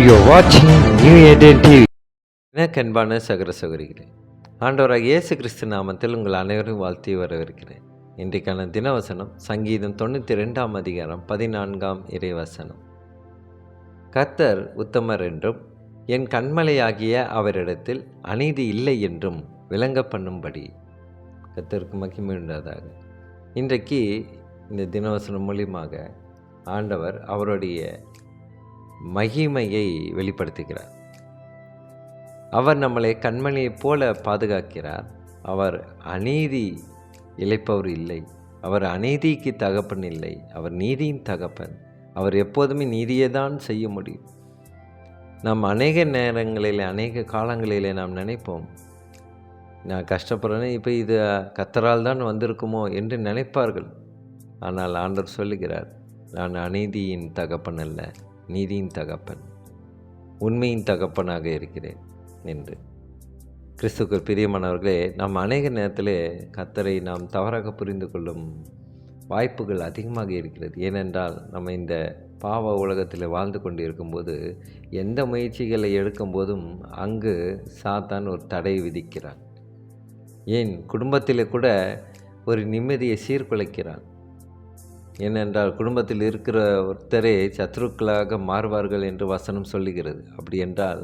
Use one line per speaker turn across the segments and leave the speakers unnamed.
you're watching New Eden TV. எனக்கு அன்பான சகர சகோதரிகளே, ஆண்டவராக இயேசு கிறிஸ்து நாமத்தில் உங்கள் அனைவரும் வாழ்த்தி வரவேற்கிறேன். இன்றைக்கான தினவசனம் சங்கீதம் 92 அதிகாரம் 14 இறைவசனம். கர்த்தர் உத்தமர் என்றும் என் கண்மலையாகிய அவரிடத்தில் அநீதி இல்லை என்றும் விளங்க பண்ணும்படி. கர்த்தருக்கு மகிமை உண்டாதாக. இன்றைக்கு இந்த தினவசனம் மூலியமாக ஆண்டவர் அவருடைய மகிமையை வெளிப்படுத்துகிறார். அவர் நம்மளை கண்மணியைப் போல பாதுகாக்கிறார். அவர் அநீதி இழைப்பவர் இல்லை. அவர் அநீதிக்கு தகப்பன் இல்லை. அவர் நீதியின் தகப்பன். அவர் எப்போதுமே நீதியை தான் செய்ய முடியும். நாம் அநேக நேரங்களில் அநேக காலங்களில் நாம் நினைப்போம், நான் கஷ்டப்படுறேன், இப்போ இது கர்த்தரால் தான் வந்திருக்குமோ என்று நினைப்பார்கள். ஆனால் ஆண்டவர் சொல்லுகிறார், நான் அநீதியின் தகப்பன் அல்ல, நீதியின் தகப்பன், உண்மையின் தகப்பனாக இருக்கிறேன் என்று. கிறிஸ்துவுக்குள் பிரியமானவர்களே, நாம் அநேக நேரத்தில் கர்த்தரை நாம் தவறாக புரிந்து கொள்ளும் வாய்ப்புகள் அதிகமாக இருக்கிறது. ஏனென்றால் நம்ம இந்த பாவ உலகத்தில் வாழ்ந்து கொண்டு இருக்கும்போது எந்த முயற்சிகளை எடுக்கும்போதும் அங்கு சாத்தான் ஒரு தடை விதிக்கிறான். ஏன் குடும்பத்தில் கூட ஒரு நிம்மதியை சீர்குலைக்கிறான். ஏனென்றால் குடும்பத்தில் இருக்கிற ஒருத்தரே சத்துருக்களாக மாறுவார்கள் என்று வசனம் சொல்லுகிறது. அப்படி என்றால்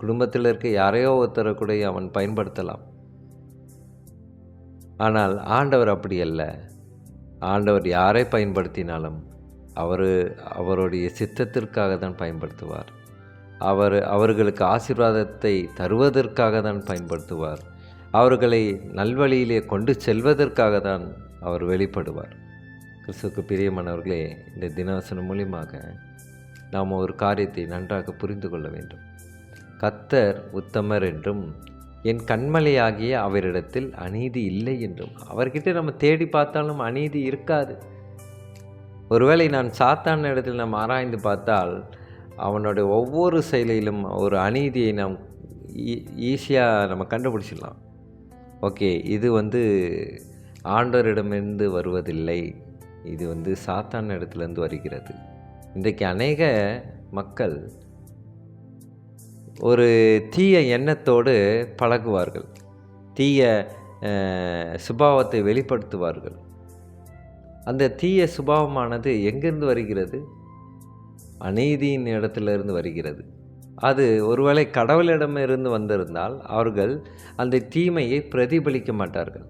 குடும்பத்தில் இருக்க யாரையோ ஒருத்தரை கூட அவன் பயன்படுத்தலாம். ஆனால் ஆண்டவர் அப்படி அல்ல. ஆண்டவர் யாரை பயன்படுத்தினாலும் அவருடைய சித்தத்திற்காக தான் பயன்படுத்துவார். அவர்களுக்கு ஆசீர்வாதத்தை தருவதற்காக தான் பயன்படுத்துவார். அவர்களை நல்வழியிலே கொண்டு செல்வதற்காக தான் அவர் வெளிப்படுவார். கிறிஸ்துவுக்கு பிரியமானவர்களே, இந்த தினவசனம் மூலியமாக நாம் ஒரு காரியத்தை நன்றாக புரிந்து கொள்ள வேண்டும். கர்த்தர் உத்தமர் என்றும் என் கண்மலையாகிய அவரிடத்தில் அநீதி இல்லை என்றும். அவர்கிட்ட நம்ம தேடி பார்த்தாலும் அநீதி இருக்காது. ஒருவேளை நான் சாத்தான் இடத்தில் நாம் ஆராய்ந்து பார்த்தால் அவனுடைய ஒவ்வொரு செயலிலும் ஒரு அநீதியை நாம் ஈஸியாக நம்ம கண்டுபிடிச்சிடலாம். ஓகே, இது ஆண்டவரிடமிருந்து வருவதில்லை, இது சாத்தான் இடத்துலேருந்து வருகிறது. இன்றைக்கு அநேக மக்கள் ஒரு தீய எண்ணத்தோடு பழகுவார்கள், தீய சுபாவத்தை வெளிப்படுத்துவார்கள். அந்த தீய சுபாவமானது எங்கிருந்து வருகிறது? அநீதியின் இடத்திலிருந்து வருகிறது. அது ஒருவேளை கடவுளிடமிருந்து வந்திருந்தால் அவர்கள் அந்த தீமையை பிரதிபலிக்க மாட்டார்கள்.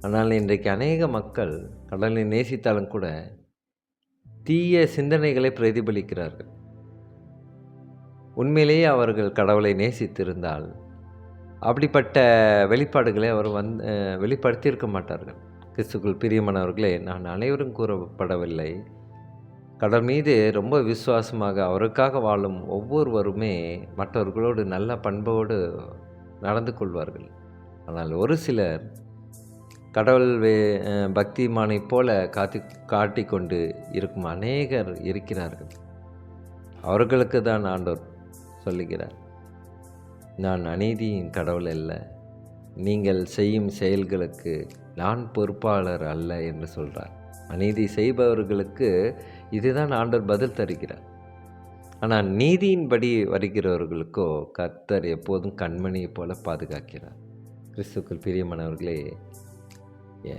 ஆனால் இன்றைக்கு அநேக மக்கள் கடவுளை நேசித்தாலும் கூட தீய சிந்தனைகளை பிரதிபலிக்கிறார்கள். உண்மையிலேயே அவர்கள் கடவுளை நேசித்திருந்தால் அப்படிப்பட்ட வெளிப்பாடுகளை அவர் வெளிப்படுத்தியிருக்க மாட்டார்கள். கிறிஸ்துவுக்குள் பிரியமானவர்களே, நான் அனைவரும் கூறப்படவில்லை. கடவுள் மீது ரொம்ப விசுவாசமாக அவருக்காக வாழும் ஒவ்வொருவருமே மற்றவர்களோடு நல்ல பண்போடு நடந்து கொள்வார்கள். ஆனால் ஒரு சிலர் கடவுள் பக்திமானைப் போல காட்டிக்கொண்டு இருக்கும் அநேகர் இருக்கிறார்கள். அவர்களுக்கு தான் ஆண்டவர் சொல்லுகிறார், நான் அநீதியின் கடவுள் அல்ல, நீங்கள் செய்யும் செயல்களுக்கு நான் பொறுப்பாளர் அல்ல என்று சொல்கிறார். அநீதி செய்பவர்களுக்கு இதுதான் ஆண்டவர் பதில் தருகிறார். ஆனால் நீதியின்படி வருகிறவர்களுக்கோ கர்த்தர் எப்போதும் கண்மணியை போல பாதுகாக்கிறார். கிறிஸ்துவுக்குள் பிரியமானவர்களே,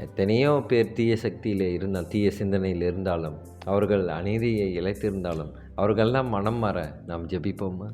எத்தனையோ பேர் தீய சக்தியில் இருந்தால், தீய சிந்தனையில் இருந்தாலும், அவர்கள் அநீதியை இழைத்திருந்தாலும் அவர்களெல்லாம் மனம் மாற நாம் ஜெபிப்போமா?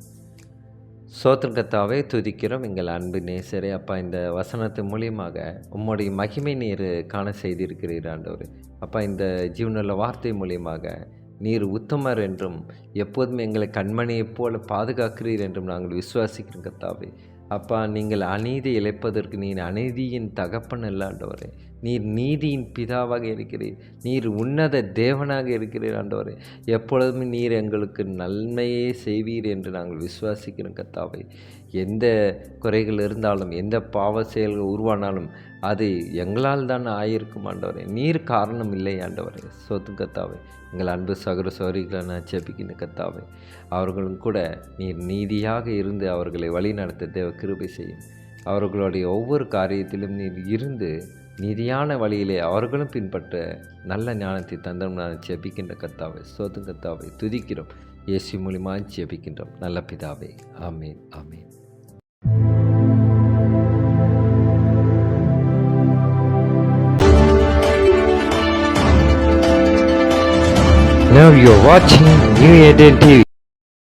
சோத்திரம் கர்த்தாவே, துதிக்கிறோம் எங்கள் அன்பு நேசரே. அப்பா, இந்த வசனத்து மூலியமாக உம்முடைய மகிமை நீர் காண செய்திருக்கிறீர் ஆண்டவர். அப்பா, இந்த ஜீவனுள்ள வார்த்தை மூலியமாக நீர் உத்தமர் என்றும் எப்போதும் எங்களை கண்மணியைப் போல பாதுகாக்கிறீர் என்றும் நாங்கள் விசுவாசிக்கிறோம் கர்த்தாவே. அப்பா, நீங்கள் அநீதி இழைப்பதற்கு நீர் அநீதியின் தகப்பன் அல்ல ஆண்டவரே. நீர் நீதியின் பிதாவாக இருக்கிறீர். நீர் உன்னத தேவனாக இருக்கிறீர் ஆண்டவரே. எப்பொழுதும் நீர் எங்களுக்கு நன்மையே செய்வீர் என்று நாங்கள் விசுவாசிக்கிறோம் கர்த்தாவே. எந்த குறைகள் இருந்தாலும், எந்த பாவ செயல்கள் உருவானாலும் அது எங்களால் தான் ஆயிருக்கும் ஆண்டவரே. நீர் காரணம் இல்லை ஆண்டவரே. சொத்து கர்த்தாவே, எங்கள் அன்பு சகோதர சகோதரிகளை நான் ஜெபிக்கிறேன் கர்த்தாவே. அவர்களும் கூட நீர் நீதியாக இருந்து அவர்களை வழி நடத்த தேவ கிருபை செய்யும். அவர்களுடைய ஒவ்வொரு காரியத்திலும் நீர் இருந்து நீதியான வழியிலே அவர்களும் பின்பற்ற நல்ல ஞானத்தை தந்தம் நான் ஜெபிக்கின்ற கர்த்தாவே. ஸ்தோத்திரம் கர்த்தாவே, துதிக்கிறோம் இயேசு மூலியமா ஜெபிக்கின்றோம் நல்ல பிதாவே. ஆமென், ஆமென். Now you're watching New Eden TV.